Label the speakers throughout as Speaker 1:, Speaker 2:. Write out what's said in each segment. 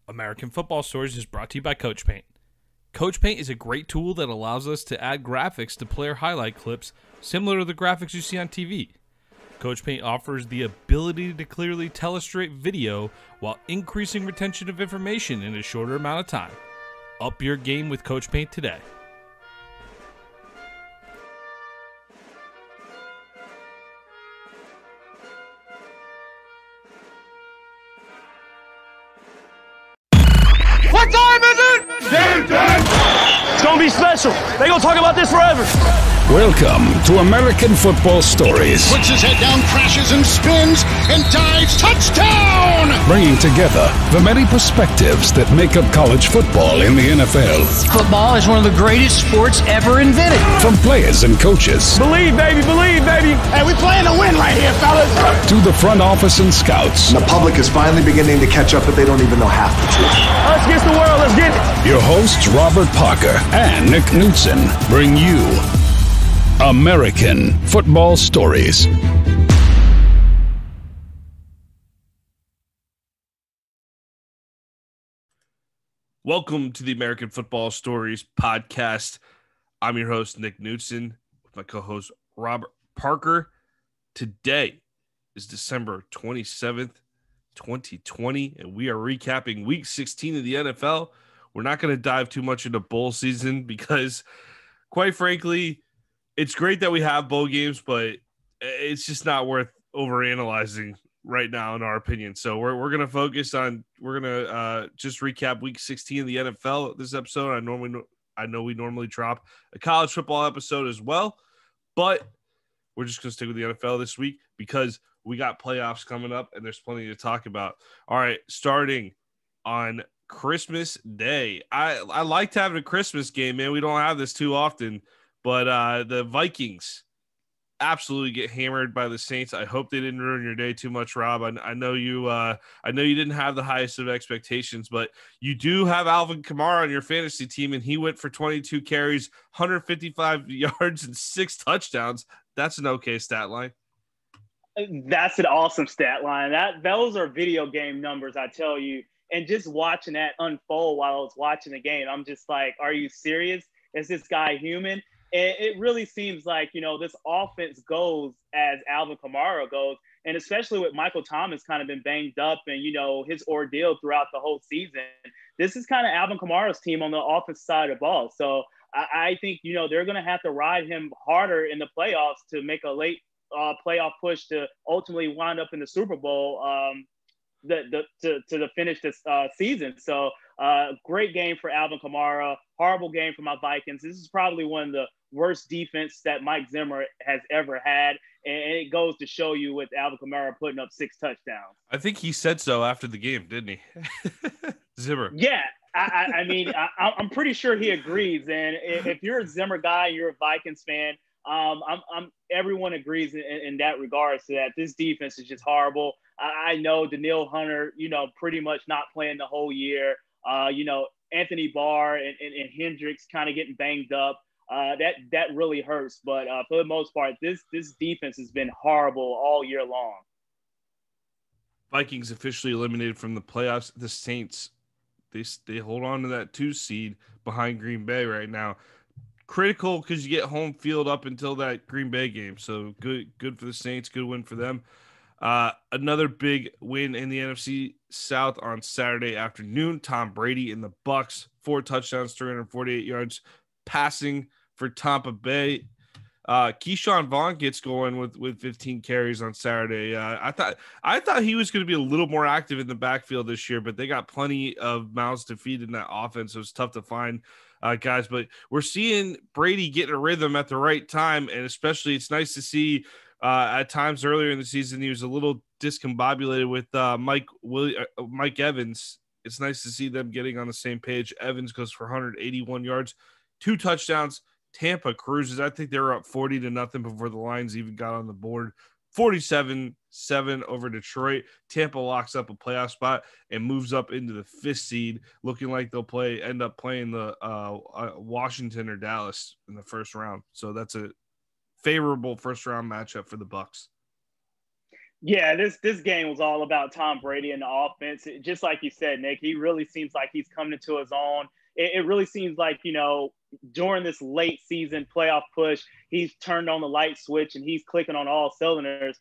Speaker 1: American Football Stories is brought to you by Coach Paint. Coach Paint is a great tool that allows us to add graphics to player highlight clips similar to the graphics you see on TV. Coach Paint offers the ability to clearly tell a straight video while increasing retention of information in a shorter amount of time. Up your game with Coach Paint today.
Speaker 2: What time is it? Game time!
Speaker 3: It's gonna be special. They gonna talk about this forever.
Speaker 4: Welcome to American Football Stories.
Speaker 5: Puts his head down, crashes and spins, and dives. Touchdown!
Speaker 4: Bringing together the many perspectives that make up college football in the NFL.
Speaker 6: Football is one of the greatest sports ever invented.
Speaker 4: From players and coaches.
Speaker 3: Believe, baby, believe, baby.
Speaker 5: Hey, we playing to win right here, fellas.
Speaker 4: To the front office and scouts.
Speaker 7: The public is finally beginning to catch up, but they don't even know half the truth.
Speaker 3: Us against the world, let's get it.
Speaker 4: Your hosts, Robert Parker and Nick Knudsen, bring you American Football Stories.
Speaker 1: Welcome to the American Football Stories podcast. I'm your host, Nick Knudsen, with my co-host, Robert Parker. Today is December 27th, 2020, and we are recapping Week 16 of the NFL. We're not going to dive too much into bowl season because, quite frankly, it's great that we have bowl games, but it's just not worth overanalyzing right now, in our opinion. So we're going to focus on just recap Week 16 of the NFL this episode. I know we normally drop a college football episode as well, but we're just going to stick with the NFL this week because we got playoffs coming up and there's plenty to talk about. All right, starting on Christmas Day. I liked having a Christmas game, man. We don't have this too often, but the Vikings absolutely get hammered by the Saints. I hope they didn't ruin your day too much, Rob. I know you didn't have the highest of expectations, but you do have Alvin Kamara on your fantasy team, and he went for 22 carries, 155 yards, and 6 touchdowns. That's an okay stat line.
Speaker 8: That's an awesome stat line. Those are video game numbers, I tell you. And just watching that unfold while I was watching the game, I'm just like, are you serious? Is this guy human? And it really seems like, this offense goes as Alvin Kamara goes. And especially with Michael Thomas kind of been banged up and, his ordeal throughout the whole season, this is kind of Alvin Kamara's team on the offensive side of the ball. So I think, they're going to have to ride him harder in the playoffs to make a late playoff push to ultimately wind up in the Super Bowl to finish this season. So great game for Alvin Kamara, horrible game for my Vikings. This is probably one of the worst defense that Mike Zimmer has ever had. And it goes to show you with Alvin Kamara putting up 6 touchdowns.
Speaker 1: I think he said so after the game, didn't he? Zimmer.
Speaker 8: Yeah. I mean, I'm pretty sure he agrees. And if you're a Zimmer guy, you're a Vikings fan, everyone agrees in that regards to that. This defense is just horrible. I know Danielle Hunter, pretty much not playing the whole year. Anthony Barr and Hendricks kind of getting banged up. That really hurts. But for the most part, this defense has been horrible all year long.
Speaker 1: Vikings officially eliminated from the playoffs. The Saints, they hold on to that 2 seed behind Green Bay right now. Critical because you get home field up until that Green Bay game. So good for the Saints. Good win for them. Another big win in the NFC South on Saturday afternoon. Tom Brady and the Bucs, 4 touchdowns, 348 yards passing for Tampa Bay. Keyshawn Vaughn gets going with 15 carries on Saturday. I thought he was going to be a little more active in the backfield this year, but they got plenty of mouths to feed in that offense. So it's tough to find guys, but we're seeing Brady get in a rhythm at the right time. And especially it's nice to see at times earlier in the season, he was a little discombobulated with Mike Evans. It's nice to see them getting on the same page. Evans goes for 181 yards, 2 touchdowns. Tampa cruises. I think they were up 40-0 before the Lions even got on the board. 47-7 over Detroit. Tampa locks up a playoff spot and moves up into the 5th seed, looking like they'll end up playing the Washington or Dallas in the first round. So that's a favorable first round matchup for the Bucs.
Speaker 8: Yeah, this game was all about Tom Brady and the offense. Just like you said, Nick, he really seems like he's coming into his own. It really seems like, during this late season playoff push, he's turned on the light switch and he's clicking on all cylinders.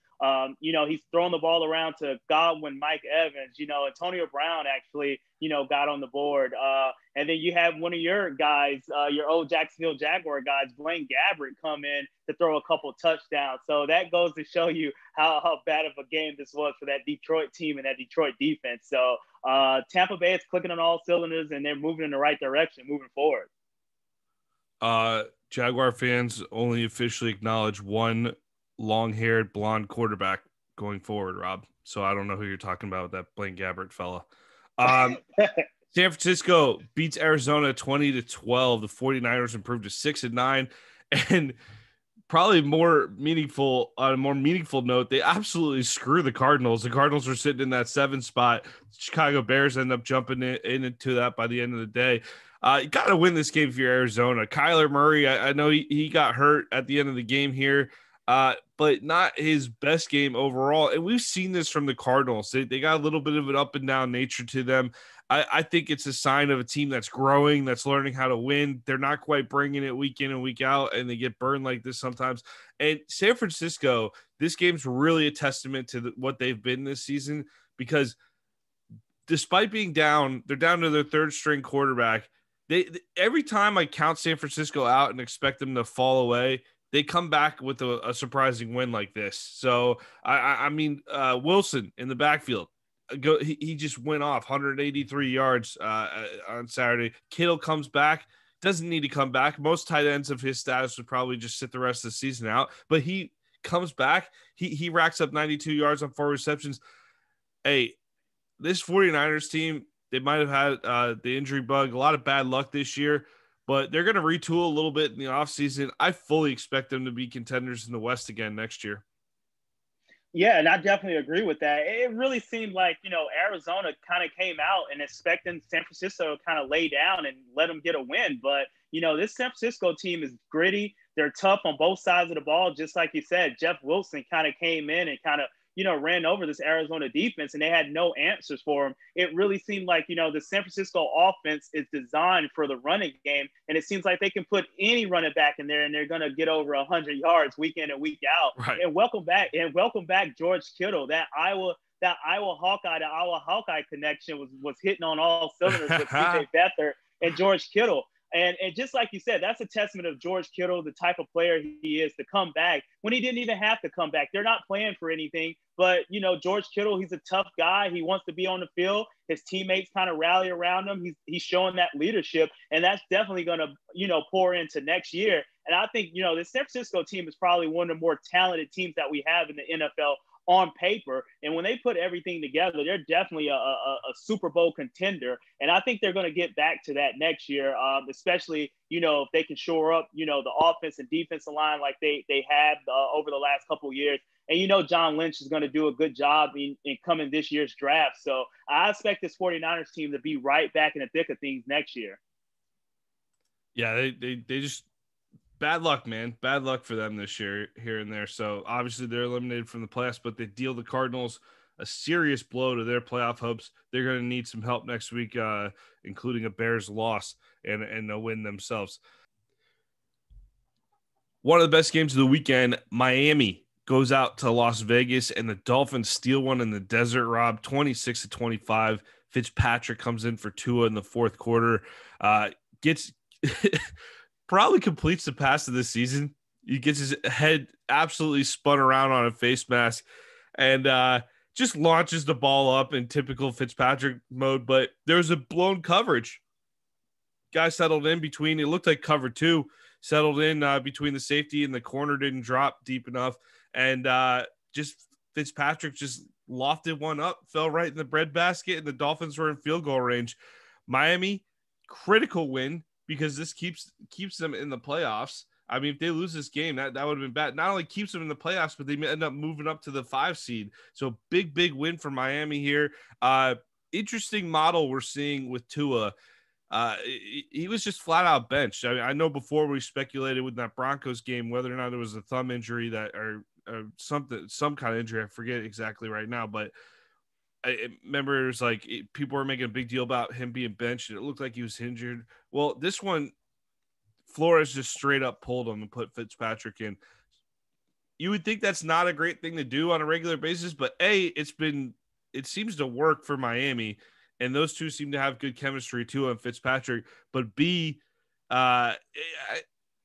Speaker 8: He's throwing the ball around to Godwin, Mike Evans, Antonio Brown actually, got on the board. And then you have one of your guys, your old Jacksonville Jaguar guys, Blaine Gabbert, come in to throw a couple touchdowns. So that goes to show you how bad of a game this was for that Detroit team and that Detroit defense. So Tampa Bay is clicking on all cylinders and they're moving in the right direction, moving forward.
Speaker 1: Jaguar fans only officially acknowledge one long-haired blonde quarterback going forward, Rob. So I don't know who you're talking about with that Blaine Gabbert fella. San Francisco beats Arizona 20-12. The 49ers improved to 6-9. And probably on a more meaningful note, they absolutely screw the Cardinals. The Cardinals were sitting in that 7 spot. Chicago Bears end up jumping into that by the end of the day. You got to win this game for Arizona. Kyler Murray, I know he got hurt at the end of the game here, but not his best game overall. And we've seen this from the Cardinals. They got a little bit of an up and down nature to them. I think it's a sign of a team that's growing, that's learning how to win. They're not quite bringing it week in and week out, and they get burned like this sometimes. And San Francisco, this game's really a testament to what they've been this season, because despite being down, they're down to their third string quarterback. Every time I count San Francisco out and expect them to fall away, they come back with a surprising win like this. So, I mean, Wilson in the backfield, he just went off 183 yards on Saturday. Kittle comes back, doesn't need to come back. Most tight ends of his status would probably just sit the rest of the season out, but he comes back. He racks up 92 yards on 4 receptions. Hey, this 49ers team, they might have had the injury bug, a lot of bad luck this year, but they're going to retool a little bit in the offseason. I fully expect them to be contenders in the West again next year.
Speaker 8: Yeah, and I definitely agree with that. It really seemed like, Arizona kind of came out and expecting San Francisco to kind of lay down and let them get a win. But, this San Francisco team is gritty. They're tough on both sides of the ball. Just like you said, Jeff Wilson kind of came in and kind of, ran over this Arizona defense, and they had no answers for him. It really seemed like, the San Francisco offense is designed for the running game, and it seems like they can put any running back in there, and they're going to get over 100 yards week in and week out.
Speaker 1: Right.
Speaker 8: And welcome back, George Kittle. That Iowa Hawkeye connection was hitting on all cylinders with CJ Beathard and George Kittle. And just like you said, that's a testament of George Kittle, the type of player he is, to come back when he didn't even have to come back. They're not playing for anything. But, George Kittle, he's a tough guy. He wants to be on the field. His teammates kind of rally around him. He's showing that leadership, and that's definitely going to, pour into next year. And I think, the San Francisco team is probably one of the more talented teams that we have in the NFL on paper. And when they put everything together, they're definitely a Super Bowl contender. And I think they're going to get back to that next year, especially, if they can shore up, the offense and defensive line like they have over the last couple of years. And, John Lynch is going to do a good job in coming this year's draft. So I expect this 49ers team to be right back in the thick of things next year.
Speaker 1: Yeah, they just bad luck, man. Bad luck for them this year here and there. So obviously they're eliminated from the playoffs, but they deal the Cardinals a serious blow to their playoff hopes. They're going to need some help next week, including a Bears loss and a win themselves. One of the best games of the weekend, Miami goes out to Las Vegas, and the Dolphins steal one in the desert, Rob, 26-25. Fitzpatrick comes in for Tua in the fourth quarter, gets probably completes the pass of the season. He gets his head absolutely spun around on a face mask and just launches the ball up in typical Fitzpatrick mode, but there's a blown coverage. Guy settled in between, it looked like cover 2, settled in between the safety and the corner, didn't drop deep enough. And just Fitzpatrick just lofted one up, fell right in the breadbasket, and the Dolphins were in field goal range. Miami, critical win because this keeps them in the playoffs. I mean, if they lose this game, that would have been bad. Not only keeps them in the playoffs, but they end up moving up to the 5 seed. So big win for Miami here. Interesting model we're seeing with Tua. He was just flat out benched. I know before we speculated with that Broncos game whether or not it was a thumb injury that or some kind of injury. I forget exactly right now, but I remember it was like people were making a big deal about him being benched, and it looked like he was injured. Well, this one, Flores just straight up pulled him and put Fitzpatrick in. You would think that's not a great thing to do on a regular basis, but it seems to work for Miami, and those two seem to have good chemistry too on Fitzpatrick. But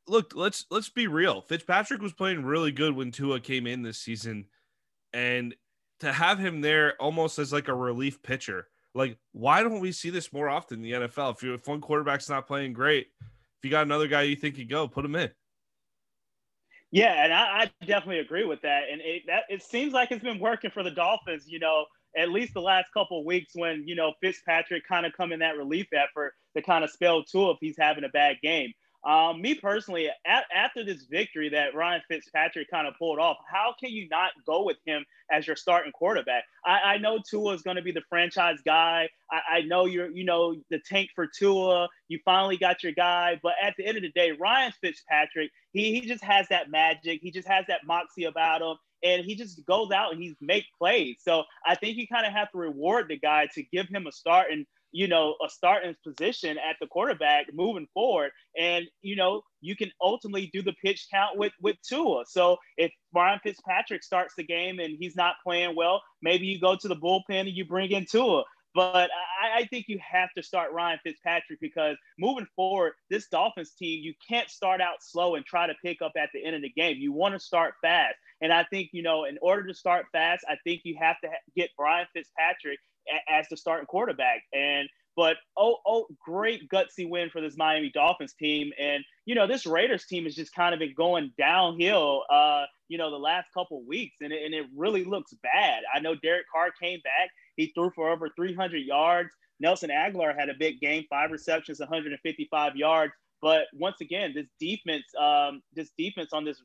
Speaker 1: look, let's be real. Fitzpatrick was playing really good when Tua came in this season, and to have him there almost as like a relief pitcher, like why don't we see this more often in the NFL? If one quarterback's not playing great, if you got another guy you think could go, put him in.
Speaker 8: Yeah, and I definitely agree with that. And it seems like it's been working for the Dolphins, at least the last couple of weeks when, Fitzpatrick kind of come in that relief effort to kind of spell Tua if he's having a bad game. Me personally, after this victory that Ryan Fitzpatrick kind of pulled off, how can you not go with him as your starting quarterback? I know Tua is going to be the franchise guy. I know you're, the tank for Tua. You finally got your guy. But at the end of the day, Ryan Fitzpatrick, he just has that magic. He just has that moxie about him. And he just goes out and he make plays. So I think you kind of have to reward the guy to give him a start and, a starting position at the quarterback moving forward. And, you can ultimately do the pitch count with Tua. So if Ryan Fitzpatrick starts the game and he's not playing well, maybe you go to the bullpen and you bring in Tua. But I think you have to start Ryan Fitzpatrick because moving forward, this Dolphins team, you can't start out slow and try to pick up at the end of the game. You want to start fast. And I think, in order to start fast, I think you have to get Ryan Fitzpatrick as the starting quarterback. But great gutsy win for this Miami Dolphins team. And, this Raiders team has just kind of been going downhill, the last couple of weeks. And it really looks bad. I know Derek Carr came back. He threw for over 300 yards. Nelson Aguilar had a big game, 5 receptions, 155 yards. But once again, this defense on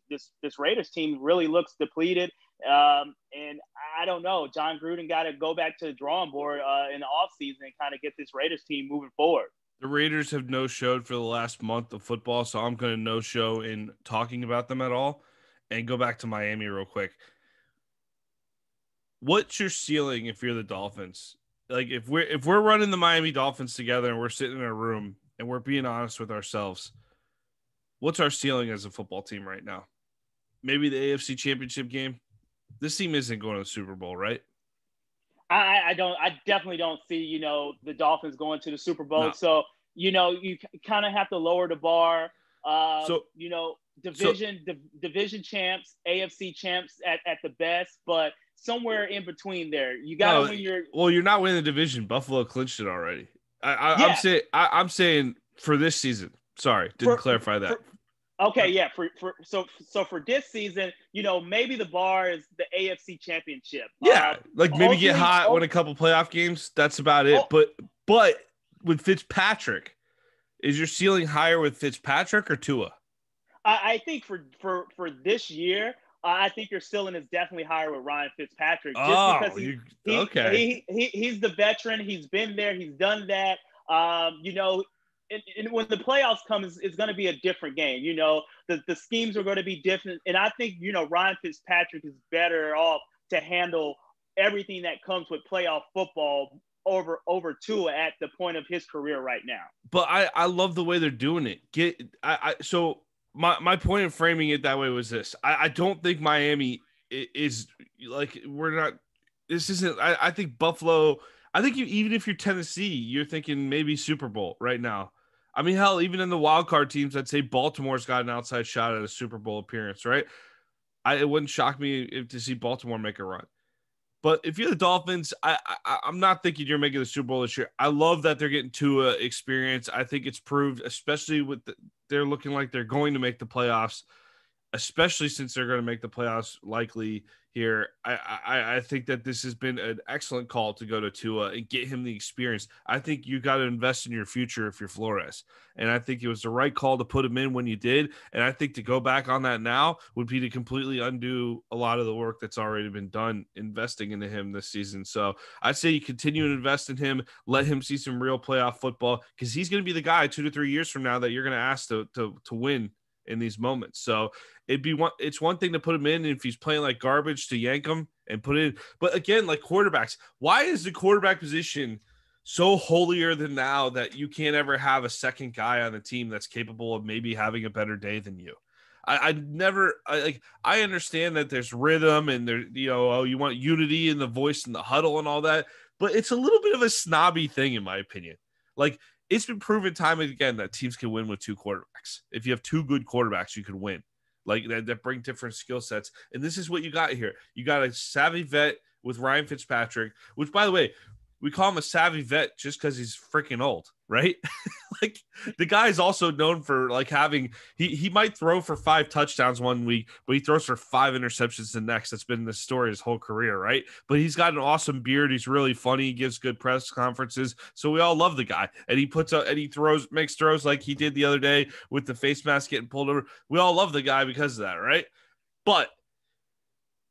Speaker 8: this Raiders team really looks depleted. And I don't know. John Gruden got to go back to the drawing board in the offseason and kind of get this Raiders team moving forward.
Speaker 1: The Raiders have no-showed for the last month of football, so I'm going to no-show in talking about them at all and go back to Miami real quick. What's your ceiling if you're the Dolphins? Like if we're running the Miami Dolphins together and we're sitting in a room and we're being honest with ourselves, what's our ceiling as a football team right now? Maybe the AFC Championship game. This team isn't going to the Super Bowl, right?
Speaker 8: I definitely don't see, the Dolphins going to the Super Bowl. No. So, you kind of have to lower the bar. Division champs, AFC champs at the best, but somewhere in between there. You got to win your.
Speaker 1: Well, you're not winning the division. Buffalo clinched it already. I'm saying for this season. Sorry, didn't clarify that.
Speaker 8: Okay, yeah. So for this season, maybe the bar is the AFC Championship.
Speaker 1: Yeah, maybe get hot, win a couple playoff games. That's about it. But with Fitzpatrick, is your ceiling higher with Fitzpatrick or Tua?
Speaker 8: I think for this year, I think your ceiling is definitely higher with Ryan Fitzpatrick. Just because he's the veteran. He's been there. He's done that. And when the playoffs come, it's going to be a different game. The schemes are going to be different. And I think, Ryan Fitzpatrick is better off to handle everything that comes with playoff football over Tua at the point of his career right now.
Speaker 1: But I love the way they're doing it. So my point in framing it that way was this. I don't think Miami is like, this isn't, I think Buffalo, I think even if you're Tennessee, you're thinking maybe Super Bowl right now. I mean, hell, even in the wild card teams, I'd say Baltimore's got an outside shot at a Super Bowl appearance, right? It wouldn't shock me to see Baltimore make a run. But if you're the Dolphins, I'm not thinking you're making the Super Bowl this year. I love that they're getting Tua experience. I think it's proved, especially with they're looking like they're going to make the playoffs, especially since they're going to make the playoffs likely here. I think that this has been an excellent call to go to Tua and get him the experience. I think you got to invest in your future if you're Flores. And I think it was the right call to put him in when you did. And I think to go back on that now would be to completely undo a lot of the work that's already been done investing into him this season. So I'd say you continue to invest in him, let him see some real playoff football, because he's going to be the guy 2 to 3 years from now that you're going to ask to win in these moments. So it's one thing to put him in, and if he's playing like garbage, to yank him and put it in. But again, like quarterbacks, why is the quarterback position so holier than thou that you can't ever have a second guy on the team that's capable of maybe having a better day than you? I understand that there's rhythm and there, you want unity in the voice and the huddle and all that, but it's a little bit of a snobby thing, in my opinion. Like, it's been proven time and again that teams can win with two quarterbacks. If you have two good quarterbacks, you can win. Like that bring different skill sets. And this is what you got here. You got a savvy vet with Ryan Fitzpatrick, which, by the way, we call him a savvy vet just because he's freaking old, right? Like, the guy is also known for like having he might throw for 5 touchdowns one week, but he throws for 5 interceptions the next. That's been the story his whole career, right? But he's got an awesome beard. He's really funny. He gives good press conferences, so we all love the guy. And he puts up and he makes throws like he did the other day with the face mask getting pulled over. We all love the guy because of that, right? But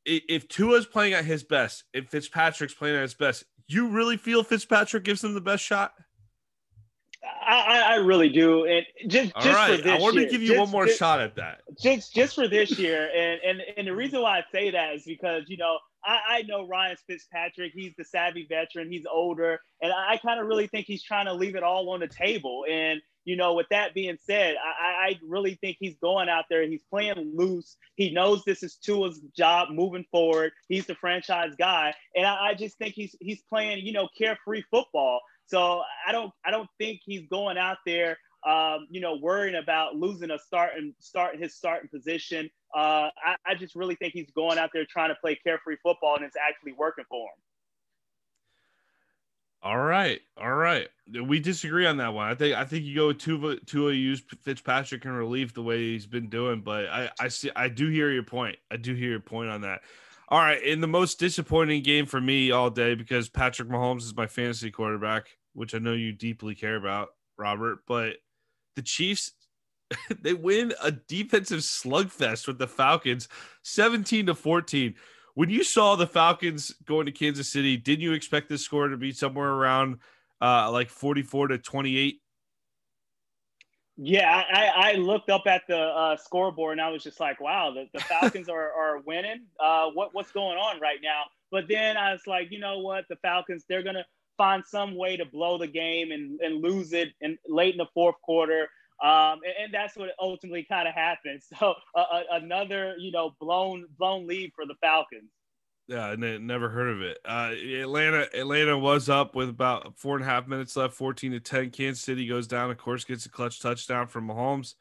Speaker 1: if Tua's playing at his best, if Fitzpatrick's playing at his best, you really feel Fitzpatrick gives them the best shot?
Speaker 8: I really do. And just
Speaker 1: right.
Speaker 8: for this
Speaker 1: I want
Speaker 8: year,
Speaker 1: to give you one more shot at that.
Speaker 8: Just for this year. And the reason why I say that is because, I know Ryan Fitzpatrick. He's the savvy veteran. He's older. And I kind of really think he's trying to leave it all on the table. And, with that being said, I really think he's going out there. He's playing loose. He knows this is Tua's job moving forward. He's the franchise guy. And I just think he's playing, carefree football. So I don't think he's going out there, worrying about losing a starting position. I just really think he's going out there trying to play carefree football, and it's actually working for him.
Speaker 1: All right. We disagree on that one. I think you go with Tua use Fitzpatrick in relief the way he's been doing, but I do hear your point. I do hear your point on that. All right, in the most disappointing game for me all day, because Patrick Mahomes is my fantasy quarterback, which I know you deeply care about, Robert, but the Chiefs, they win a defensive slugfest with the Falcons, 17-14. When you saw the Falcons going to Kansas City, didn't you expect this score to be somewhere around like 44-28?
Speaker 8: Yeah, I looked up at the scoreboard and I was just like, wow, the Falcons are winning. What's going on right now? But then I was like, you know what? The Falcons, they're going to find some way to blow the game and lose it late in the fourth quarter. And that's what ultimately kind of happened. So another, blown lead for the Falcons.
Speaker 1: Yeah, I never heard of it. Atlanta was up with about 4.5 minutes left, 14-10. Kansas City goes down, of course, gets a clutch touchdown from Mahomes.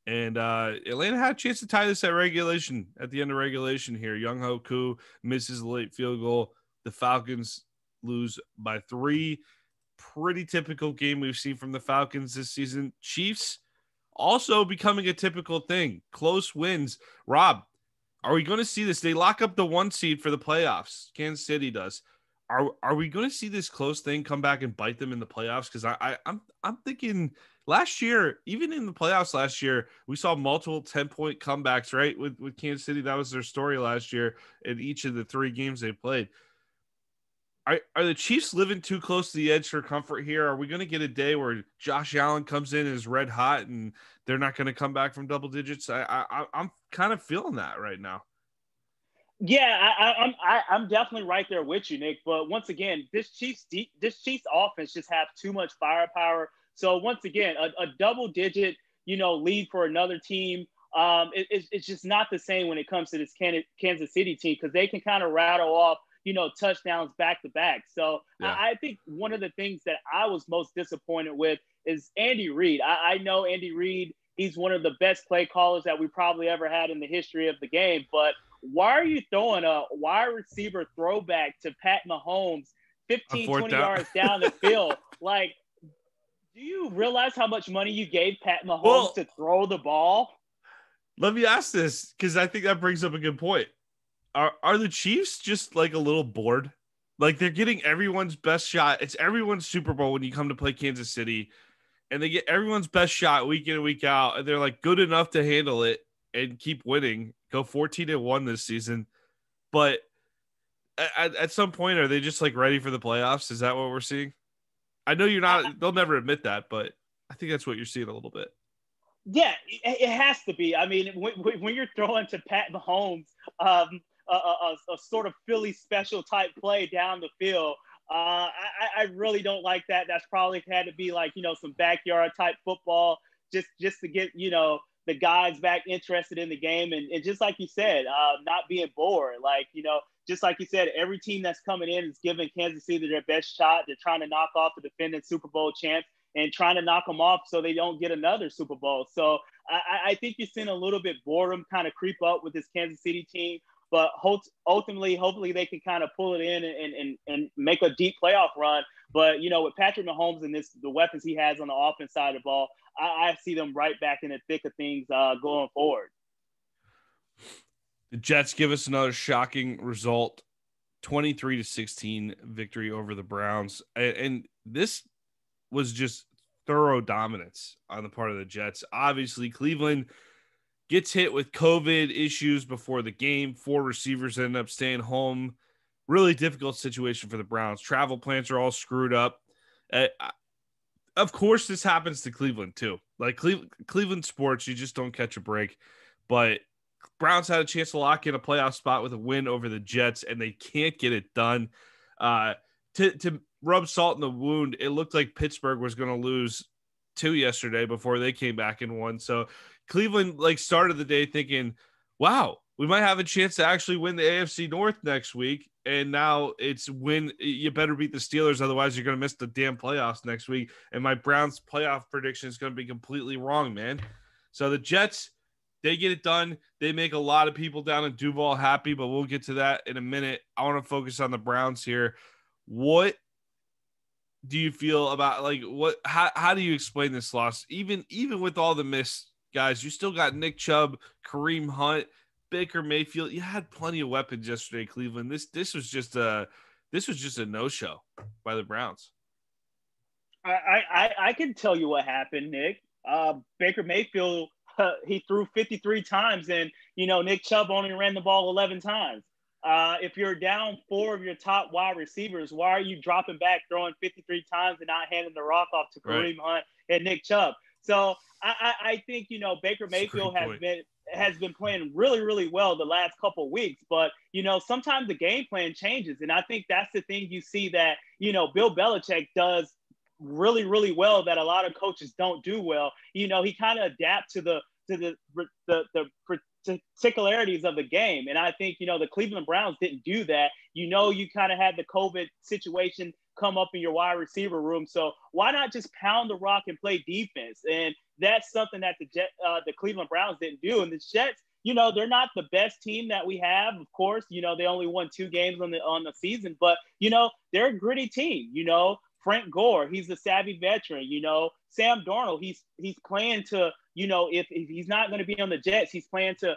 Speaker 1: And Atlanta had a chance to tie this at the end of regulation here. Young-Ho Koo misses a late field goal. The Falcons lose by 3. Pretty typical game we've seen from the Falcons this season. Chiefs also becoming a typical thing. Close wins. Rob, are we going to see this? They lock up the 1 seed for the playoffs. Kansas City does. Are we going to see this close thing come back and bite them in the playoffs? Because I'm thinking last year, even in the playoffs last year, we saw multiple 10-point comebacks, right? With Kansas City, that was their story last year in each of the 3 games they played. Are the Chiefs living too close to the edge for comfort here? Are we going to get a day where Josh Allen comes in and is red hot and they're not going to come back from double digits? I'm kind of feeling that right now.
Speaker 8: Yeah, I'm definitely right there with you, Nick. But once again, this Chiefs offense just have too much firepower. So once again, a double digit, lead for another team. It's just not the same when it comes to this Kansas City team, because they can kind of rattle off touchdowns back to back. So yeah. I think one of the things that I was most disappointed with is Andy Reid. I know Andy Reid, he's one of the best play callers that we probably ever had in the history of the game. But why are you throwing a wide receiver throwback to Pat Mahomes 15, 20 yards down the field? Like, do you realize how much money you gave Pat Mahomes to throw the ball?
Speaker 1: Let me ask this, because I think that brings up a good point. Are the Chiefs just like a little bored? Like, they're getting everyone's best shot. It's everyone's Super Bowl when you come to play Kansas City, and they get everyone's best shot week in and week out. And they're like good enough to handle it and keep winning, go 14-1 this season. But at some point, are they just like ready for the playoffs? Is that what we're seeing? I know you're not, they'll never admit that, but I think that's what you're seeing a little bit.
Speaker 8: Yeah, it has to be. I mean, when you're throwing to Pat Mahomes, a sort of Philly special type play down the field, I really don't like that. That's probably had to be like, some backyard type football just to get, the guys back interested in the game. And just like you said, not being bored. Like, just like you said, every team that's coming in is giving Kansas City their best shot. They're trying to knock off the defending Super Bowl champs and trying to knock them off so they don't get another Super Bowl. So I think you're seeing a little bit boredom kind of creep up with this Kansas City team. But ultimately, hopefully they can kind of pull it in and make a deep playoff run. But, with Patrick Mahomes and the weapons he has on the offense side of the ball, I see them right back in the thick of things going forward.
Speaker 1: The Jets give us another shocking result, 23-16 victory over the Browns. And this was just thorough dominance on the part of the Jets. Obviously, Cleveland gets hit with COVID issues before the game. 4 receivers end up staying home. Really difficult situation for the Browns. Travel plans are all screwed up. Of course, this happens to Cleveland too. Like Cleveland sports, you just don't catch a break. But Browns had a chance to lock in a playoff spot with a win over the Jets, and they can't get it done. To rub salt in the wound, it looked like Pittsburgh was going to lose 2 yesterday before they came back and won. So Cleveland started the day thinking, wow, we might have a chance to actually win the AFC North next week. And now it's you better beat the Steelers. Otherwise you're going to miss the damn playoffs next week. And my Browns playoff prediction is going to be completely wrong, man. So the Jets, they get it done. They make a lot of people down in Duval happy, but we'll get to that in a minute. I want to focus on the Browns here. What do you feel about how do you explain this loss? Even with all the miss guys, you still got Nick Chubb, Kareem Hunt, Baker Mayfield. You had plenty of weapons yesterday, Cleveland. This was just a no-show by the Browns.
Speaker 8: I can tell you what happened, Nick. Baker Mayfield, he threw 53 times, and Nick Chubb only ran the ball 11 times. If you're down 4 of your top wide receivers, why are you dropping back, throwing 53 times and not handing the rock off to Kareem Hunt and Nick Chubb? So I think, Baker Mayfield has been playing really, really well the last couple of weeks. But, sometimes the game plan changes. And I think that's the thing you see that, Bill Belichick does really, really well that a lot of coaches don't do well. He kind of adapts to the particularities of the game. And I think, the Cleveland Browns didn't do that. You kind of had the COVID situation come up in your wide receiver room. So why not just pound the rock and play defense? And that's something that the Cleveland Browns didn't do. And the Jets, they're not the best team that we have. Of course, they only won 2 games on the season, but they're a gritty team. Frank Gore, he's a savvy veteran. Sam Darnold, he's playing to, if he's not going to be on the Jets, he's playing to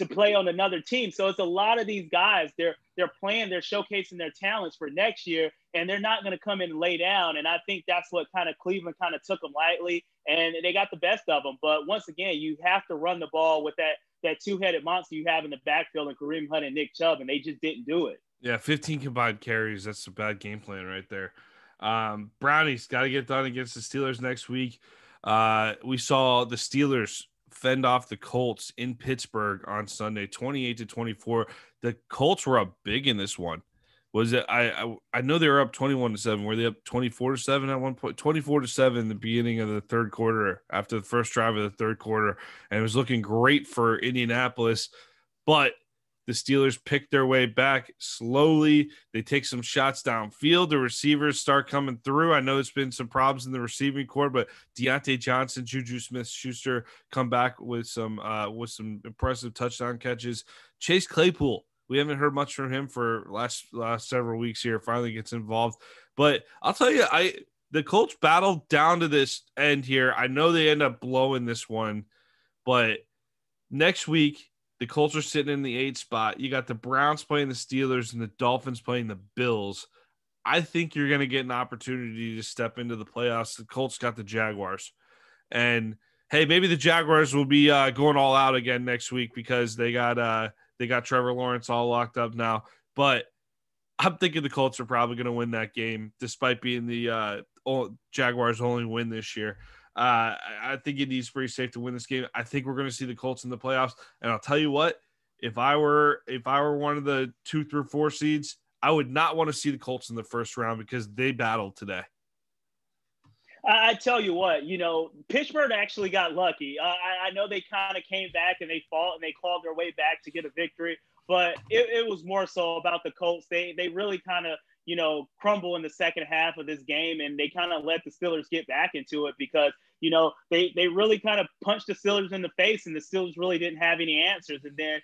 Speaker 8: play on another team. So it's a lot of these guys, they're playing, they're showcasing their talents for next year, and they're not going to come in and lay down. And I think that's what kind of Cleveland kind of took them lightly, and they got the best of them. But once again, you have to run the ball with that two-headed monster you have in the backfield and Kareem Hunt and Nick Chubb, and they just didn't do it.
Speaker 1: Yeah, 15 combined carries. That's a bad game plan right there. Brownies got to get done against the Steelers next week. We saw the Steelers fend off the Colts in Pittsburgh on Sunday, 28-24. The Colts were up big in this one. Was it? I know they were up 21-7. Were they up 24-7 at one point? 24-7 in the beginning of the third quarter after the first drive of the third quarter, and it was looking great for Indianapolis, but the Steelers pick their way back slowly. They take some shots downfield. The receivers start coming through. I know there's been some problems in the receiving corps, but Deontay Johnson, Juju Smith-Schuster come back with some impressive touchdown catches. Chase Claypool, we haven't heard much from him for last several weeks here. Finally gets involved. But I'll tell you, the Colts battled down to this end here. I know they end up blowing this one, but next week, the Colts are sitting in the 8th spot. You got the Browns playing the Steelers and the Dolphins playing the Bills. I think you're going to get an opportunity to step into the playoffs. The Colts got the Jaguars. And, hey, maybe the Jaguars will be going all out again next week because they got Trevor Lawrence all locked up now. But I'm thinking the Colts are probably going to win that game despite being the Jaguars' only win this year. I think Indy's pretty safe to win this game. I think we're going to see the Colts in the playoffs. And I'll tell you what, if I were one of the 2 through 4 seeds, I would not want to see the Colts in the first round because they battled today.
Speaker 8: I tell you what, Pittsburgh actually got lucky. I know they kind of came back and they fought and they clawed their way back to get a victory, but it was more so about the Colts. They really kind of, crumble in the second half of this game, and they kind of let the Steelers get back into it because, they really kind of punched the Steelers in the face, and the Steelers really didn't have any answers. And then,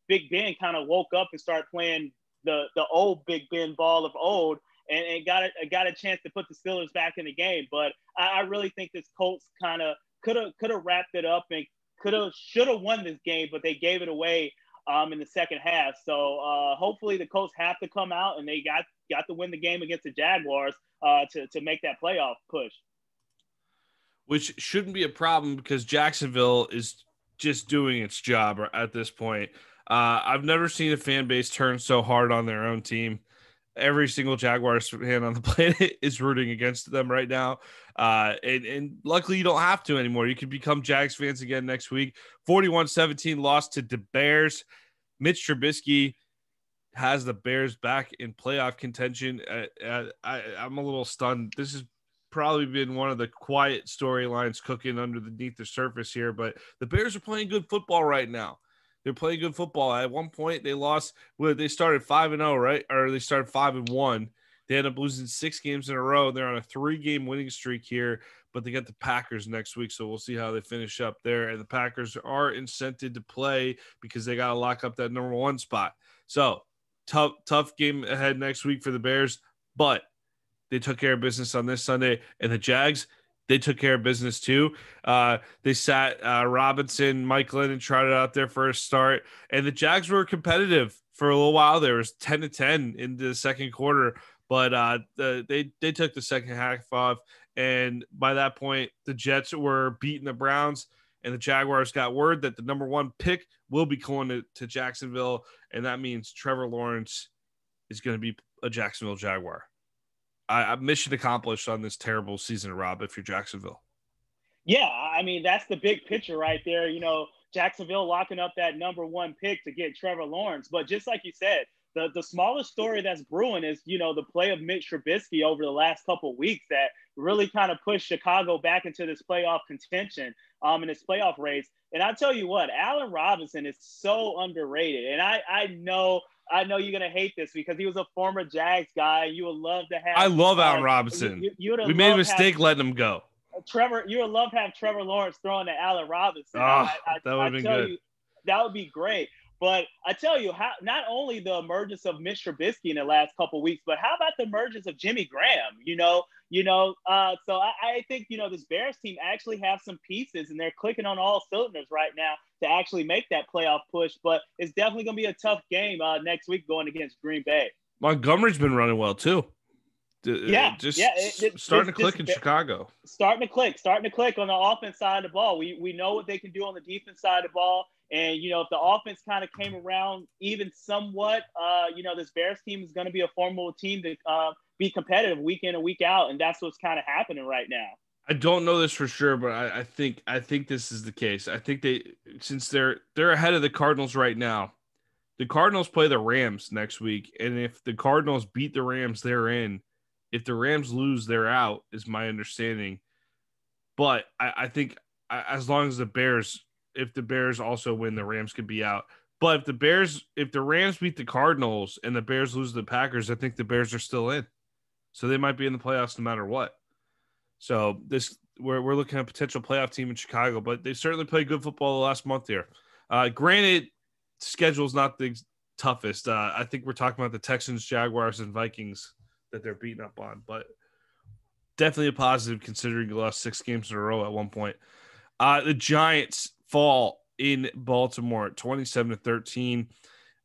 Speaker 8: Big Ben kind of woke up and started playing the old Big Ben ball of old, and got a chance to put the Steelers back in the game. But I really think this Colts kind of could have wrapped it up and should have won this game, but they gave it away in the second half. So hopefully the Colts have to come out and they got to win the game against the Jaguars to make that playoff push.
Speaker 1: Which shouldn't be a problem because Jacksonville is just doing its job at this point. I've never seen a fan base turn so hard on their own team. Every single Jaguars fan on the planet is rooting against them right now. And luckily you don't have to anymore. You can become Jags fans again next week. 41-17 loss to the Bears. Mitch Trubisky has the Bears back in playoff contention. I'm a little stunned. This has probably been one of the quiet storylines cooking underneath the surface here, but the Bears are playing good football right now. They're playing good football. At one point, they lost. Well, they started 5-0, right? Or they started 5-1. They ended up losing 6 games in a row. They're on a 3-game winning streak here, but they got the Packers next week, so we'll see how they finish up there. And the Packers are incented to play because they got to lock up that number 1 spot. So tough game ahead next week for the Bears, but they took care of business on this Sunday. And the Jags, they took care of business too. They sat Robinson, Mike Lennon trotted out there for a start, and the Jags were competitive for a little while. There was 10-10 in the second quarter, but they took the second half off, and by that point, the Jets were beating the Browns, and the Jaguars got word that the number 1 pick will be going to Jacksonville, and that means Trevor Lawrence is going to be a Jacksonville Jaguar. Mission accomplished on this terrible season, Rob, if you're Jacksonville.
Speaker 8: Yeah, I mean, that's the big picture right there. Jacksonville locking up that number 1 pick to get Trevor Lawrence. But just like you said, the smallest story that's brewing is, the play of Mitch Trubisky over the last couple of weeks that really kind of pushed Chicago back into this playoff contention in this playoff race. And I tell you what, Allen Robinson is so underrated. And I know you're going to hate this because he was a former Jags guy. You would love to have –
Speaker 1: I love Allen Robinson. We made a mistake letting him go.
Speaker 8: You would love to have Trevor Lawrence throwing to Allen Robinson.
Speaker 1: That would have been good.
Speaker 8: That would be great. But I tell you, how not only the emergence of Mitch Trubisky in the last couple of weeks, but how about the emergence of Jimmy Graham? So I think this Bears team actually have some pieces, and they're clicking on all cylinders right now to actually make that playoff push. But it's definitely going to be a tough game next week going against Green Bay.
Speaker 1: Montgomery's been running well too. Starting to click in Chicago.
Speaker 8: Starting to click on the offense side of the ball. We know what they can do on the defense side of the ball. And, if the offense kind of came around even somewhat, this Bears team is going to be a formidable team to be competitive week in and week out. And that's what's kind of happening right now.
Speaker 1: I don't know this for sure, but I think this is the case. I think since they're ahead of the Cardinals right now, the Cardinals play the Rams next week. And if the Cardinals beat the Rams, they're in. If the Rams lose, they're out, is my understanding. But I think as long as if the Bears also win, the Rams could be out. But if the Rams beat the Cardinals and the Bears lose to the Packers, I think the Bears are still in. So they might be in the playoffs no matter what. So we're looking at a potential playoff team in Chicago, but they certainly played good football the last month here. Granted, schedule's not the toughest. I think we're talking about the Texans, Jaguars, and Vikings that they're beating up on, but definitely a positive considering you lost 6 games in a row at one point. The Giants fall in Baltimore at 27-13.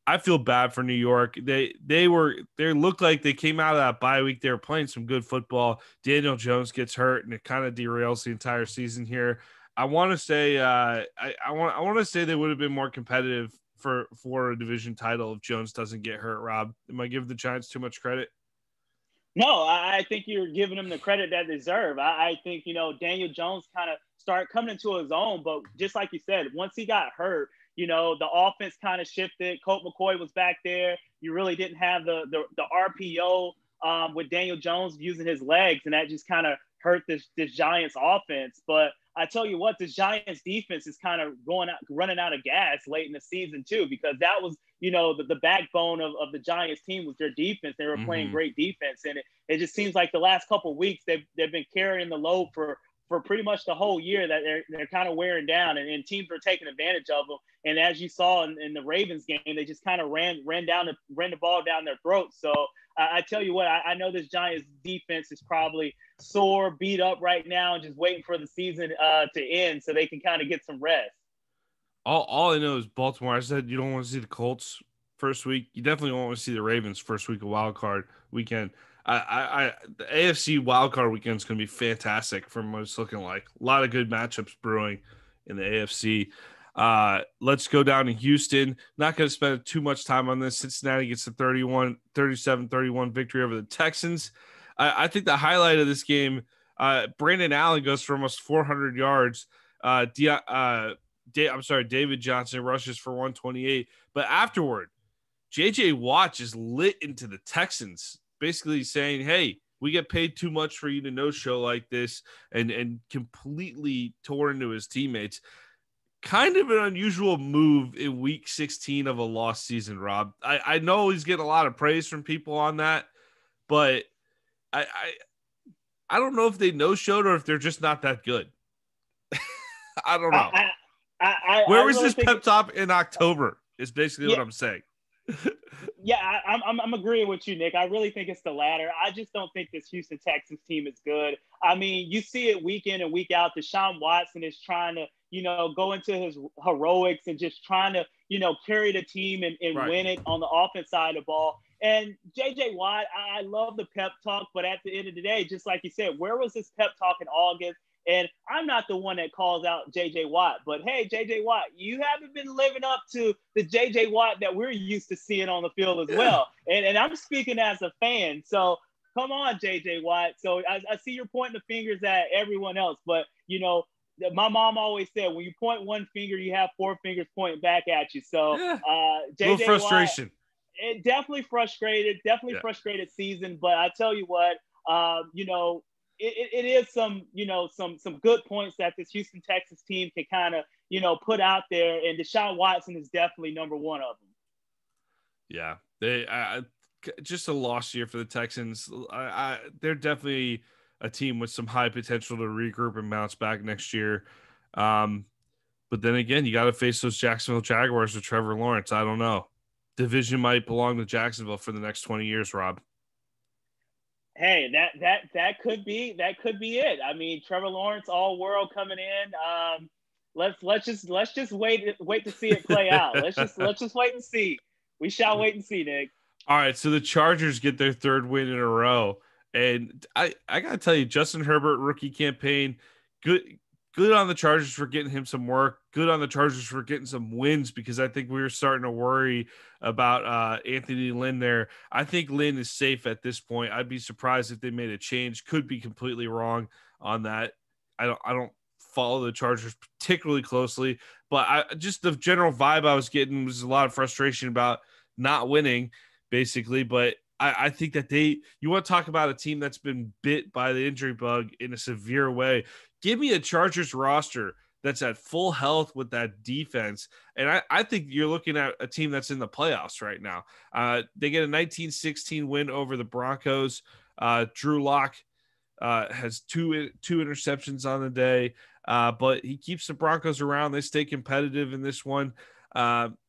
Speaker 1: I feel bad for New York. They looked like they came out of that bye week. They were playing some good football. Daniel Jones gets hurt, and it kind of derails the entire season here. I want to say I want to say they would have been more competitive for a division title if Jones doesn't get hurt. Rob, am I giving the Giants too much credit?
Speaker 8: No, I think you're giving him the credit that they deserve. I think, Daniel Jones kind of started coming into his own, but just like you said, once he got hurt, the offense kind of shifted. Colt McCoy was back there. You really didn't have the RPO with Daniel Jones using his legs, and that just kind of hurt this Giants offense. But I tell you what, this Giants defense is kind of running out of gas late in the season too, because that was, the backbone of the Giants team was their defense. They were playing great defense, and it just seems like the last couple of weeks they've been carrying the load for pretty much the whole year, that they're kind of wearing down, and teams are taking advantage of them. And as you saw in the Ravens game, they just kind of ran the ball down their throats. So I tell you what, I know this Giants defense is probably sore, beat up right now, and just waiting for the season to end so they can kind of get some rest.
Speaker 1: All I know is Baltimore. I said you don't want to see the Colts first week. You definitely won't want to see the Ravens first week of wild card weekend. The AFC wild card weekend is going to be fantastic from what it's looking like. A lot of good matchups brewing in the AFC. Let's go down to Houston. Not going to spend too much time on this. Cincinnati gets a 37-31 victory over the Texans. I think the highlight of this game, Brandon Allen goes for almost 400 yards. David Johnson rushes for 128. But afterward, J.J. Watt just lit into the Texans, basically saying, hey, we get paid too much for you to no-show like this, and completely tore into his teammates. Kind of an unusual move in week 16 of a lost season, Rob. I know he's getting a lot of praise from people on that, but I don't know if they no-showed or if they're just not that good. I don't know. Where was this pep talk in October is basically what I'm saying.
Speaker 8: Yeah, I'm agreeing with you, Nick. I really think it's the latter. I just don't think this Houston Texans team is good. I mean, you see it week in and week out. Deshaun Watson is trying to, go into his heroics and just trying to, carry the team and win it on the offense side of the ball. And J.J. Watt, I love the pep talk, but at the end of the day, just like you said, where was this pep talk in August? And I'm not the one that calls out J.J. Watt, but hey, J.J. Watt, you haven't been living up to the J.J. Watt that we're used to seeing on the field as well. And I'm speaking as a fan. So come on, J.J. Watt. So I see you're pointing the fingers at everyone else, but, my mom always said, when you point one finger, you have four fingers pointing back at you. So J.J.
Speaker 1: frustration.
Speaker 8: Watt, it definitely frustrated season. But I tell you what, it is some good points that this Houston Texans team can kind of, put out there. And Deshaun Watson is definitely number one of them.
Speaker 1: Yeah, they just a lost year for the Texans. They're definitely a team with some high potential to regroup and bounce back next year. But then again, you got to face those Jacksonville Jaguars with Trevor Lawrence. I don't know. Division might belong to Jacksonville for the next 20 years, Rob.
Speaker 8: Hey, that could be it. I mean, Trevor Lawrence, all world coming in. Let's just wait to see it play out. Let's just wait and see. We shall wait and see, Nick.
Speaker 1: All right, so the Chargers get their third win in a row, and I gotta tell you, Justin Herbert rookie campaign, good on the Chargers for getting him some work. Good on the Chargers for getting some wins, because I think we were starting to worry about Anthony Lynn there. I think Lynn is safe at this point. I'd be surprised if they made a change. Could be completely wrong on that. I don't follow the Chargers particularly closely, but just the general vibe I was getting was a lot of frustration about not winning, basically. But I think that you want to talk about a team that's been bit by the injury bug in a severe way. Give me a Chargers roster that's at full health with that defense. And I think you're looking at a team that's in the playoffs right now. They get a 19-16 win over the Broncos. Drew Lock has two interceptions on the day, but he keeps the Broncos around. They stay competitive in this one.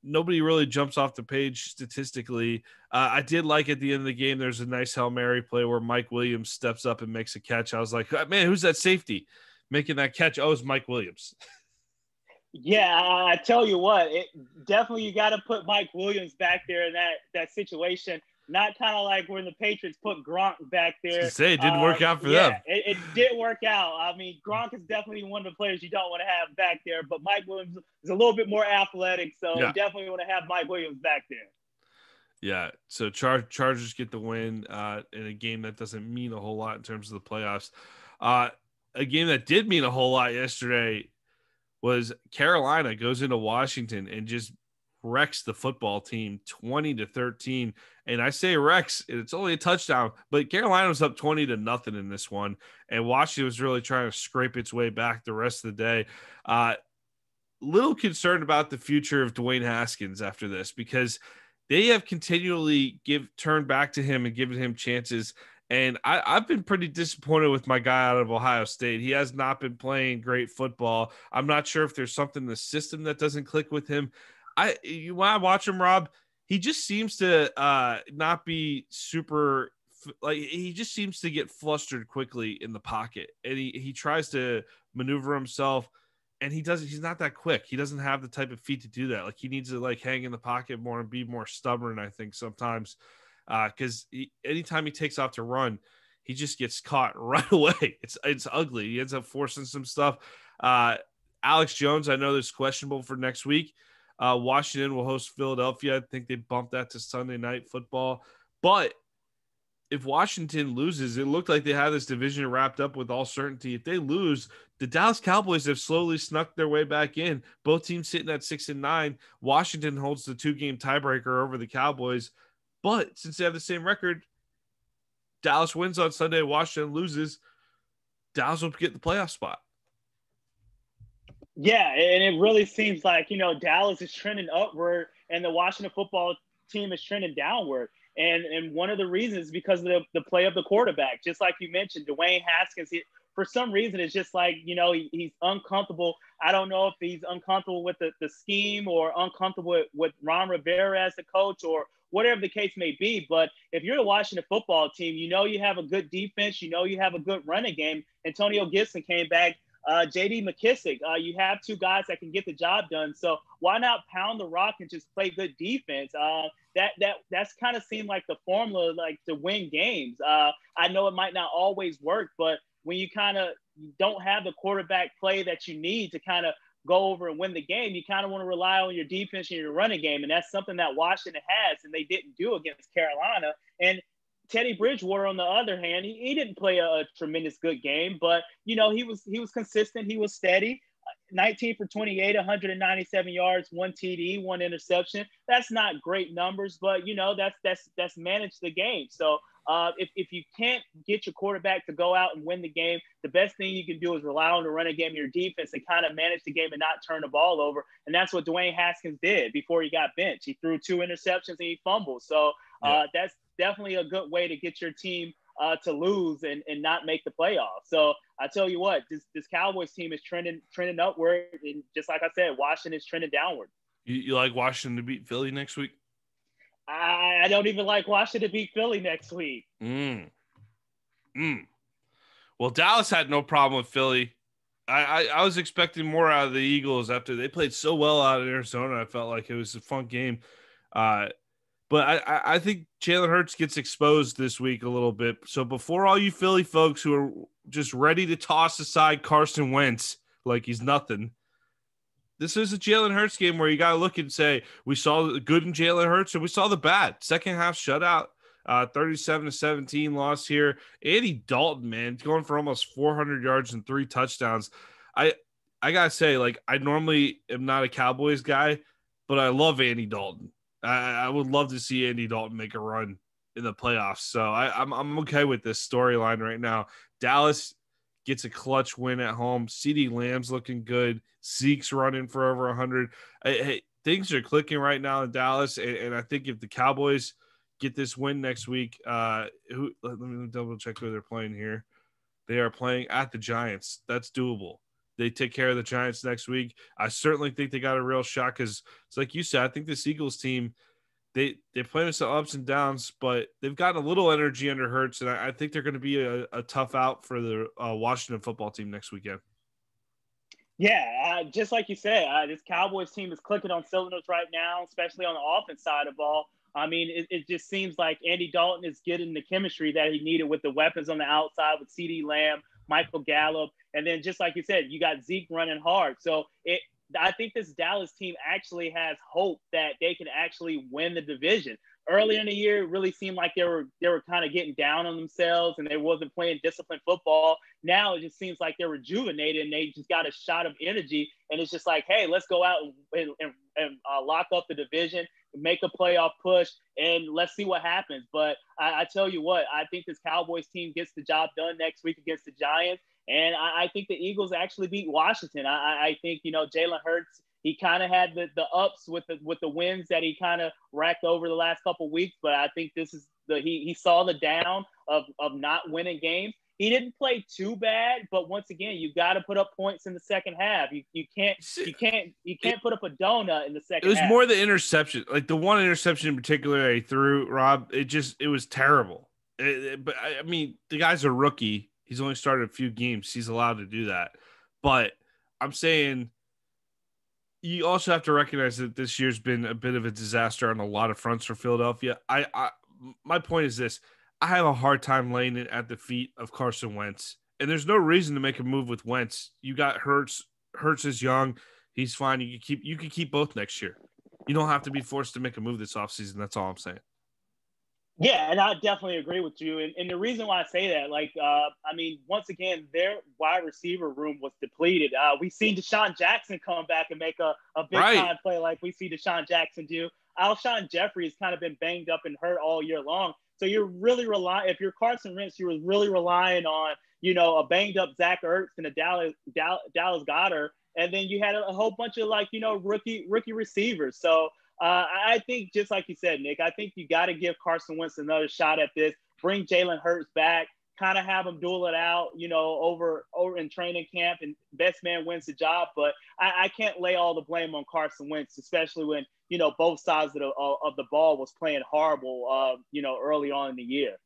Speaker 1: Nobody really jumps off the page statistically. I did like at the end of the game, there's a nice Hail Mary play where Mike Williams steps up and makes a catch. I was like, man, who's that safety making that catch? Oh, it's Mike Williams.
Speaker 8: Yeah, I tell you what, definitely you got to put Mike Williams back there in that situation. Not kind of like when the Patriots put Gronk back there.
Speaker 1: It didn't work out for them.
Speaker 8: It did work out. I mean, Gronk is definitely one of the players you don't want to have back there, but Mike Williams is a little bit more athletic, so definitely want to have Mike Williams back there.
Speaker 1: Yeah, so Chargers get the win in a game that doesn't mean a whole lot in terms of the playoffs. A game that did mean a whole lot yesterday was Carolina goes into Washington and just wrecks the football team 20-13. And I say wrecks, it's only a touchdown, but Carolina was up 20-0 in this one. And Washington was really trying to scrape its way back the rest of the day. Little concerned about the future of Dwayne Haskins after this, because they have continually turned back to him and given him chances. And I've been pretty disappointed with my guy out of Ohio State. He has not been playing great football. I'm not sure if there's something in the system that doesn't click with him. When I watch him, Rob, he just seems to not be super he just seems to get flustered quickly in the pocket, and he tries to maneuver himself, and he's not that quick. He doesn't have the type of feet to do that. Like, he needs to hang in the pocket more and be more stubborn, I think, sometimes, because anytime he takes off to run, he just gets caught right away. It's ugly. He ends up forcing some stuff. Alex Jones, I know, there's questionable for next week. Washington will host Philadelphia. I think they bumped that to Sunday Night Football. But if Washington loses, it looked like they had this division wrapped up with all certainty. If they lose, the Dallas Cowboys have slowly snuck their way back in. Both teams sitting at 6-9. Washington holds the 2-game tiebreaker over the Cowboys. But since they have the same record, Dallas wins on Sunday, Washington loses, Dallas will get the playoff spot.
Speaker 8: Yeah, and it really seems like, Dallas is trending upward and the Washington football team is trending downward. And one of the reasons is because of the play of the quarterback. Just like you mentioned, Dwayne Haskins, for some reason, it's just like, he's uncomfortable. I don't know if he's uncomfortable with the scheme or uncomfortable with Ron Rivera as the coach or whatever the case may be. But if you're the Washington football team, you have a good defense, you have a good running game. Antonio Gibson came back. J.D. McKissick, you have two guys that can get the job done. So why not pound the rock and just play good defense? That's kind of seemed like the formula, like, to win games. I know it might not always work, but when you kind of don't have the quarterback play that you need to kind of go over and win the game, you kind of want to rely on your defense and your running game. And that's something that Washington has, and they didn't do against Carolina. And Teddy Bridgewater, on the other hand, he didn't play a tremendous good game, but he was consistent. He was steady. 19 for 28, 197 yards, 1 TD, 1 interception. That's not great numbers, but that's managed the game. So if you can't get your quarterback to go out and win the game, the best thing you can do is rely on the running game of your defense and kind of manage the game and not turn the ball over. And that's what Dwayne Haskins did before he got benched. He threw 2 interceptions and he fumbled. So that's definitely a good way to get your team to lose and not make the playoffs. So I tell you what, this Cowboys team is trending upward, and just like I said, Washington is trending downward.
Speaker 1: You like Washington to beat Philly next week?
Speaker 8: I don't even like Washington to beat Philly next week.
Speaker 1: Well, Dallas had no problem with Philly. I was expecting more out of the Eagles after they played so well out of Arizona. I felt like it was a fun game. But I think Jalen Hurts gets exposed this week a little bit. So before all you Philly folks who are just ready to toss aside Carson Wentz like he's nothing, this is a Jalen Hurts game where you got to look and say, we saw the good in Jalen Hurts and we saw the bad. Second half shutout, 37-17 loss here. Andy Dalton, man, going for almost 400 yards and 3 touchdowns. I got to say, I normally am not a Cowboys guy, but I love Andy Dalton. I would love to see Andy Dalton make a run in the playoffs. So I'm okay with this storyline right now. Dallas gets a clutch win at home. CeeDee Lamb's looking good. Zeke's running for over 100. Hey, things are clicking right now in Dallas, and I think if the Cowboys get this win next week, let me double check who they're playing here. They are playing at the Giants. That's doable. They take care of the Giants next week. I certainly think they got a real shot because it's like you said, I think this Eagles team, they're playing some ups and downs, but they've got a little energy under Hurts, and I think they're going to be a tough out for the Washington football team next weekend.
Speaker 8: Yeah, just like you said, this Cowboys team is clicking on cylinders right now, especially on the offense side of ball. I mean, it just seems like Andy Dalton is getting the chemistry that he needed with the weapons on the outside with CeeDee Lamb, Michael Gallup, and then just like you said, you got Zeke running hard. So I think this Dallas team actually has hope that they can actually win the division. earlier in the year, it really seemed like they were kind of getting down on themselves and they wasn't playing disciplined football. Now it just seems like they're rejuvenated and they just got a shot of energy. And it's just like, hey, let's go out and lock up the division, make a playoff push, and let's see what happens. But I tell you what, I think this Cowboys team gets the job done next week against the Giants. And I think the Eagles actually beat Washington. I think, Jalen Hurts, he kind of had the ups with the wins that he kind of racked over the last couple of weeks. But I think this is he saw the down of not winning games. He didn't play too bad, but once again, you got to put up points in the second half. You can't put up a donut in the second half.
Speaker 1: It was more the interception, like the one interception in particular he threw, Rob. It was terrible. But I mean, the guy's a rookie. He's only started a few games. He's allowed to do that. But I'm saying you also have to recognize that this year's been a bit of a disaster on a lot of fronts for Philadelphia. My point is this. I have a hard time laying it at the feet of Carson Wentz. And there's no reason to make a move with Wentz. You got Hurts. Hurts is young. He's fine. You can keep both next year. You don't have to be forced to make a move this offseason. That's all I'm saying.
Speaker 8: Yeah, and I definitely agree with you. And the reason why I say that, once again, their wide receiver room was depleted. We see Deshaun Jackson come back and make a big-time play like we see Deshaun Jackson do. Alshon Jeffrey has kind of been banged up and hurt all year long. So you're really relying – if you're Carson Wentz, you were really relying on, a banged-up Zach Ertz and a Dallas Goedert. And then you had a whole bunch of, rookie receivers. So – I think, just like you said, Nick, I think you got to give Carson Wentz another shot at this. Bring Jalen Hurts back, kind of have him duel it out, over in training camp, and best man wins the job. But I can't lay all the blame on Carson Wentz, especially when both sides of the ball was playing horrible, early on in the year.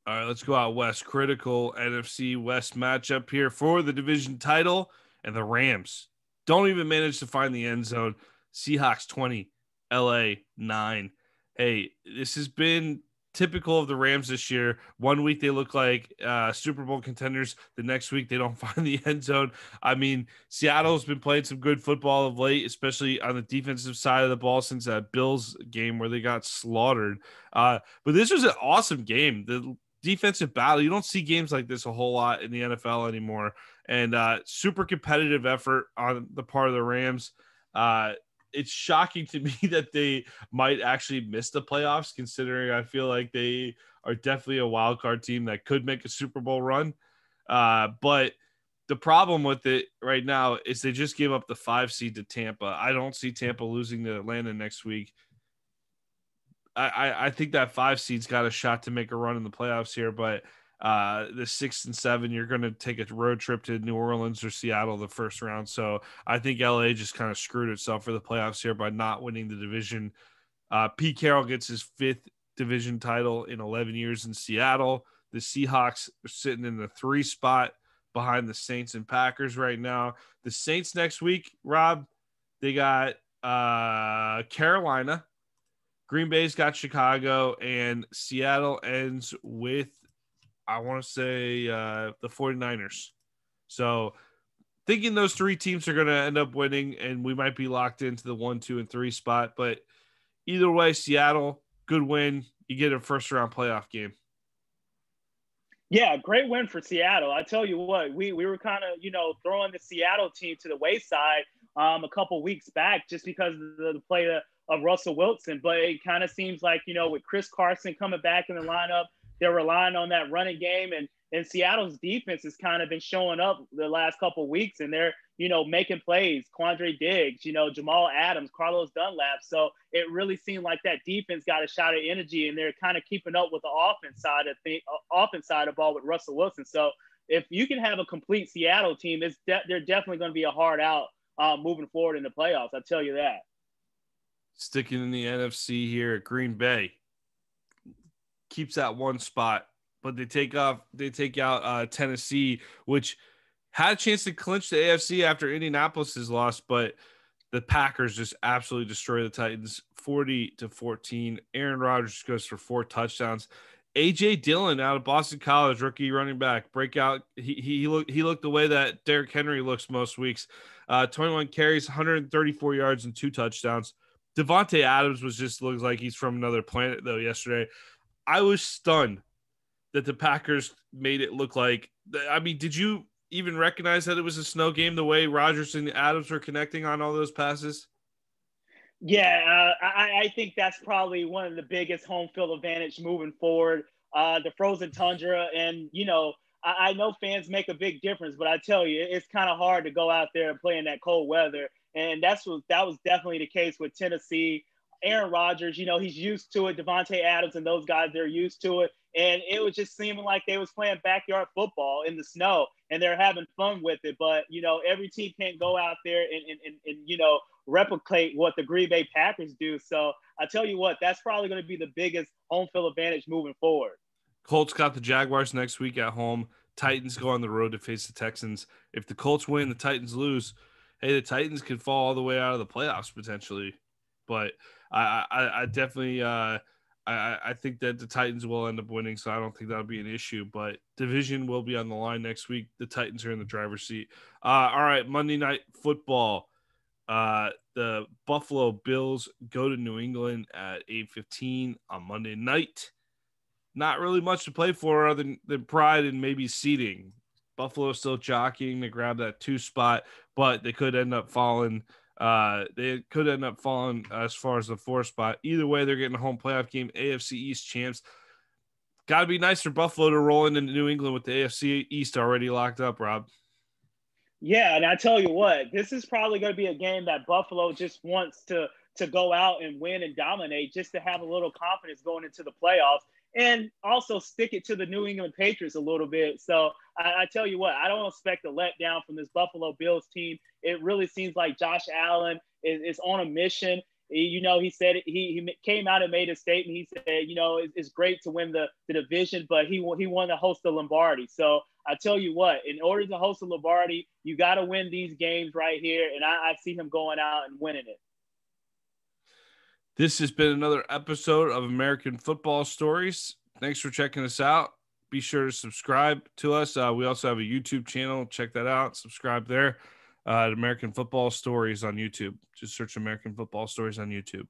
Speaker 1: All right, let's go out west. Critical NFC West matchup here for the division title, and the Rams don't even manage to find the end zone. Seahawks 20, LA 9. Hey, this has been typical of the Rams this year. One week they look like Super Bowl contenders. The next week they don't find the end zone. I mean, Seattle's been playing some good football of late, especially on the defensive side of the ball since that Bills game where they got slaughtered. But this was an awesome game. The defensive battle, you don't see games like this a whole lot in the NFL anymore. And super competitive effort on the part of the Rams. It's shocking to me that they might actually miss the playoffs, considering I feel like they are definitely a wild card team that could make a Super Bowl run. But the problem with it right now is they just gave up the 5 seed to Tampa. I don't see Tampa losing to Atlanta next week. I think that 5 seed's got a shot to make a run in the playoffs here, but the 6 and 7, you're going to take a road trip to New Orleans or Seattle the first round. So I think LA just kind of screwed itself for the playoffs here by not winning the division. Pete Carroll gets his 5th division title in 11 years in Seattle. The Seahawks are sitting in the 3 spot behind the Saints and Packers right now. The Saints next week, Rob, they got Carolina. Green Bay's got Chicago, and Seattle ends with, I want to say, the 49ers. So thinking those 3 teams are going to end up winning, and we might be locked into the 1, 2, and 3 spot. But either way, Seattle, good win. You get a first-round playoff game.
Speaker 8: Yeah, great win for Seattle. I tell you what, we were kind of, throwing the Seattle team to the wayside a couple weeks back just because of the play of Russell Wilson. But it kind of seems like, with Chris Carson coming back in the lineup, they're relying on that running game, and Seattle's defense has kind of been showing up the last couple of weeks, and they're, making plays. Quandre Diggs, Jamal Adams, Carlos Dunlap. So it really seemed like that defense got a shot of energy, and they're kind of keeping up with the offense side of the ball with Russell Wilson. So if you can have a complete Seattle team, they're definitely going to be a hard out moving forward in the playoffs. I'll tell you that.
Speaker 1: Sticking in the NFC here at Green Bay. Keeps that 1 spot, but they take out Tennessee, which had a chance to clinch the AFC after Indianapolis has lost, but the Packers just absolutely destroy the Titans 40-14. Aaron Rodgers goes for 4 touchdowns. A.J. Dillon out of Boston College, rookie running back, breakout. He looked the way that Derrick Henry looks most weeks. 21 carries, 134 yards, and 2 touchdowns. Devontae Adams looks like he's from another planet, though, yesterday. I was stunned that the Packers made it look like – I mean, did you even recognize that it was a snow game the way Rodgers and Adams were connecting on all those passes?
Speaker 8: Yeah, I think that's probably one of the biggest home field advantage moving forward. The frozen tundra, and I know fans make a big difference, but I tell you, it's kind of hard to go out there and play in that cold weather, and that was definitely the case with Tennessee. Aaron Rodgers, he's used to it. Devontae Adams and those guys, they're used to it, and it was just seeming like they was playing backyard football in the snow, and they're having fun with it. But every team can't go out there and replicate what the Green Bay Packers do. So I tell you what, that's probably going to be the biggest home field advantage moving forward.
Speaker 1: Colts got the Jaguars next week at home. Titans go on the road to face the Texans. If the Colts win, the Titans lose. Hey, the Titans could fall all the way out of the playoffs potentially. But I definitely I think that the Titans will end up winning, so I don't think that'll be an issue. But division will be on the line next week. The Titans are in the driver's seat. All right, Monday Night Football. The Buffalo Bills go to New England at 8:15 on Monday night. Not really much to play for other than pride and maybe seeding. Buffalo still jockeying to grab that 2 spot, but they could end up falling. They could end up falling as far as the 4 spot. Either way, they're getting a home playoff game. AFC East champs. Got to be nice for Buffalo to roll into New England with the AFC East already locked up, Rob.
Speaker 8: Yeah, and I tell you what, this is probably going to be a game that Buffalo just wants to go out and win and dominate, just to have a little confidence going into the playoffs, and also stick it to the New England Patriots a little bit. So I tell you what, I don't expect a letdown from this Buffalo Bills team. It really seems like Josh Allen is on a mission. He said he came out and made a statement. He said, it's great to win the division, but he wanted to host the Lombardi. So I tell you what, in order to host the Lombardi, you got to win these games right here, and I see him going out and winning it.
Speaker 1: This has been another episode of American Football Stories. Thanks for checking us out. Be sure to subscribe to us. We also have a YouTube channel. Check that out. Subscribe there. American Football Stories on YouTube. Just search American Football Stories on YouTube.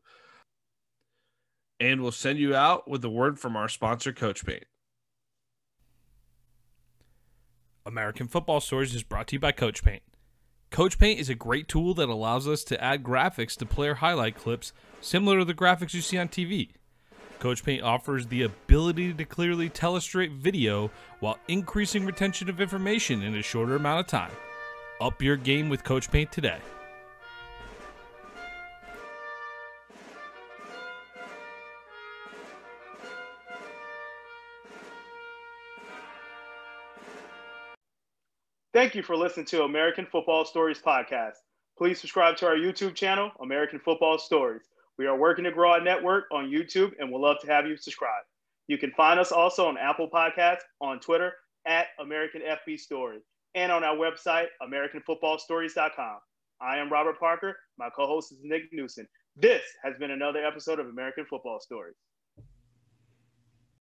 Speaker 1: And we'll send you out with a word from our sponsor, Coach Paint.
Speaker 9: American Football Stories is brought to you by Coach Paint. Coach Paint is a great tool that allows us to add graphics to player highlight clips similar to the graphics you see on TV. Coach Paint offers the ability to clearly tell a straight video while increasing retention of information in a shorter amount of time. Up your game with Coach Paint today.
Speaker 8: Thank you for listening to American Football Stories podcast. Please subscribe to our YouTube channel, American Football Stories. We are working to grow our network on YouTube, and we'd love to have you subscribe. You can find us also on Apple Podcasts, on Twitter, at American FB Story, and on our website, AmericanFootballStories.com. I am Robert Parker. My co-host is Nick Knudsen. This has been another episode of American Football Stories.